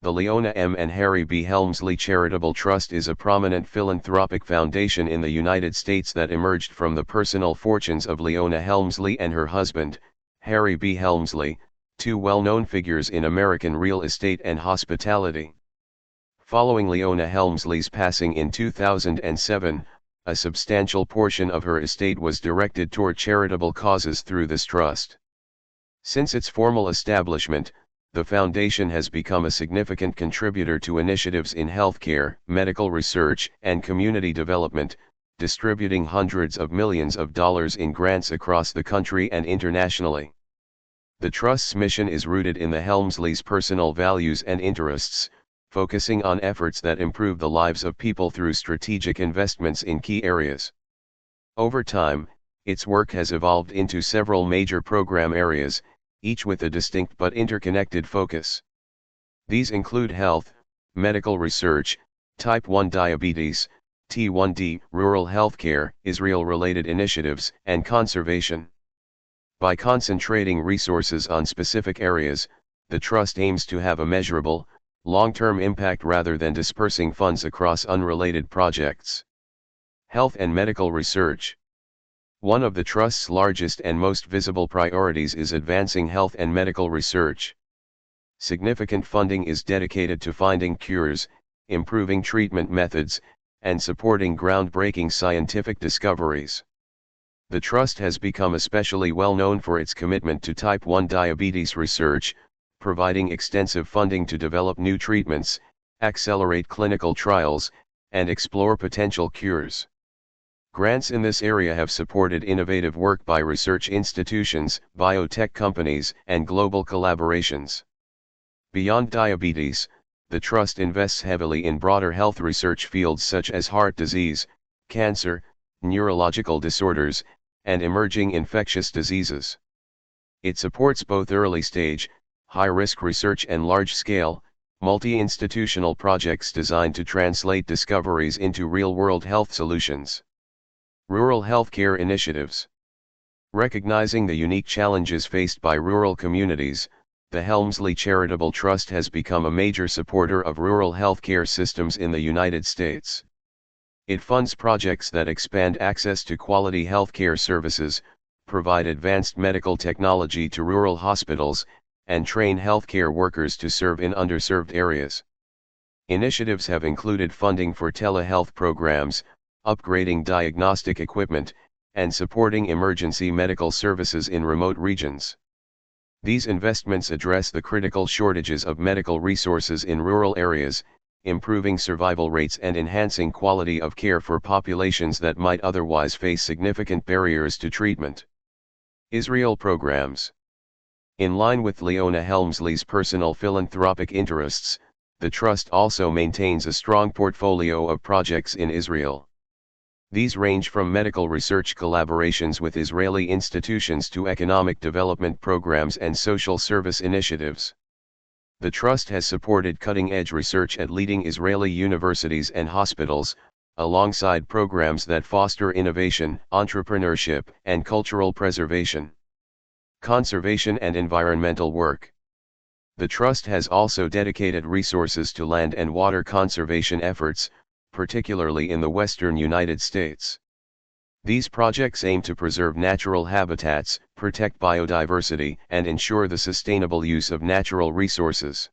The Leona M. and Harry B. Helmsley Charitable Trust is a prominent philanthropic foundation in the United States that emerged from the personal fortunes of Leona Helmsley and her husband, Harry B. Helmsley, two well-known figures in American real estate and hospitality. Following Leona Helmsley's passing in 2007, a substantial portion of her estate was directed toward charitable causes through this trust. Since its formal establishment, the foundation has become a significant contributor to initiatives in healthcare, medical research, and community development, distributing hundreds of millions of dollars in grants across the country and internationally. The Trust's mission is rooted in the Helmsleys' personal values and interests, focusing on efforts that improve the lives of people through strategic investments in key areas. Over time, its work has evolved into several major program areas, each with a distinct but interconnected focus. These include health, medical research, type 1 diabetes, T1D, rural healthcare, Israel-related initiatives, and conservation. By concentrating resources on specific areas, the Trust aims to have a measurable, long-term impact rather than dispersing funds across unrelated projects. Health and medical research. One of the Trust's largest and most visible priorities is advancing health and medical research. Significant funding is dedicated to finding cures, improving treatment methods, and supporting groundbreaking scientific discoveries. The Trust has become especially well known for its commitment to type 1 diabetes research, providing extensive funding to develop new treatments, accelerate clinical trials, and explore potential cures. Grants in this area have supported innovative work by research institutions, biotech companies, and global collaborations. Beyond diabetes, the Trust invests heavily in broader health research fields such as heart disease, cancer, neurological disorders, and emerging infectious diseases. It supports both early-stage, high-risk research and large-scale, multi-institutional projects designed to translate discoveries into real-world health solutions. Rural healthcare initiatives. Recognizing the unique challenges faced by rural communities, the Helmsley Charitable Trust has become a major supporter of rural healthcare systems in the United States. It funds projects that expand access to quality healthcare services, provide advanced medical technology to rural hospitals, and train healthcare workers to serve in underserved areas. Initiatives have included funding for telehealth programs, upgrading diagnostic equipment, and supporting emergency medical services in remote regions. These investments address the critical shortages of medical resources in rural areas, improving survival rates and enhancing quality of care for populations that might otherwise face significant barriers to treatment. Israel programs. In line with Leona Helmsley's personal philanthropic interests, the Trust also maintains a strong portfolio of projects in Israel. These range from medical research collaborations with Israeli institutions to economic development programs and social service initiatives. The Trust has supported cutting-edge research at leading Israeli universities and hospitals, alongside programs that foster innovation, entrepreneurship, and cultural preservation. Conservation and environmental work. The Trust has also dedicated resources to land and water conservation efforts, particularly in the western United States. These projects aim to preserve natural habitats, protect biodiversity, and ensure the sustainable use of natural resources.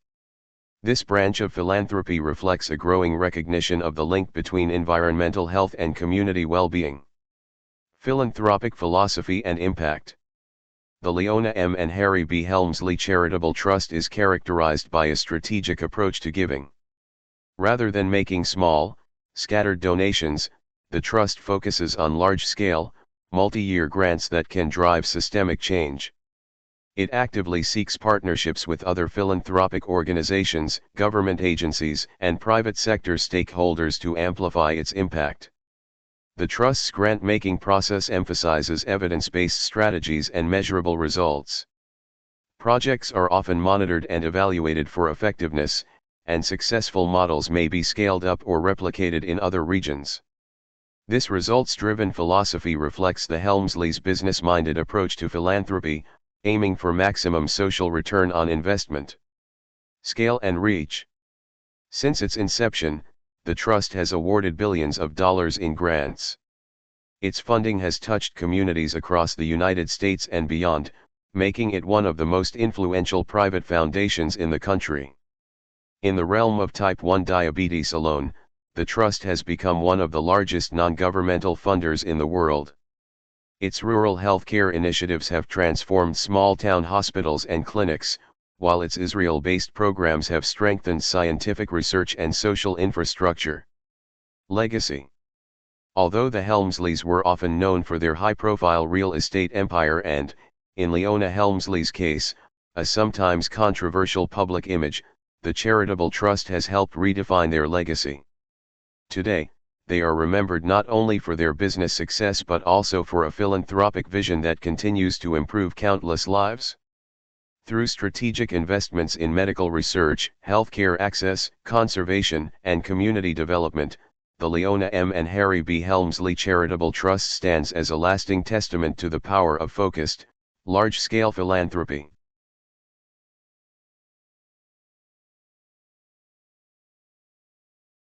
This branch of philanthropy reflects a growing recognition of the link between environmental health and community well-being. Philanthropic philosophy and impact. The Leona M. and Harry B. Helmsley Charitable Trust is characterized by a strategic approach to giving. Rather than making small, scattered donations, the Trust focuses on large-scale, multi-year grants that can drive systemic change. It actively seeks partnerships with other philanthropic organizations, government agencies, and private sector stakeholders to amplify its impact. The Trust's grant-making process emphasizes evidence-based strategies and measurable results. Projects are often monitored and evaluated for effectiveness, and successful models may be scaled up or replicated in other regions. This results-driven philosophy reflects the Helmsleys' business-minded approach to philanthropy, aiming for maximum social return on investment. Scale and reach. Since its inception, the trust has awarded billions of dollars in grants. Its funding has touched communities across the United States and beyond, making it one of the most influential private foundations in the country. In the realm of type 1 diabetes alone, the trust has become one of the largest non-governmental funders in the world. Its rural healthcare initiatives have transformed small-town hospitals and clinics, while its Israel-based programs have strengthened scientific research and social infrastructure. Legacy. Although the Helmsleys were often known for their high-profile real estate empire and, in Leona Helmsley's case, a sometimes controversial public image, the Charitable Trust has helped redefine their legacy. Today, they are remembered not only for their business success but also for a philanthropic vision that continues to improve countless lives. Through strategic investments in medical research, healthcare access, conservation, and community development, the Leona M. and Harry B. Helmsley Charitable Trust stands as a lasting testament to the power of focused, large-scale philanthropy.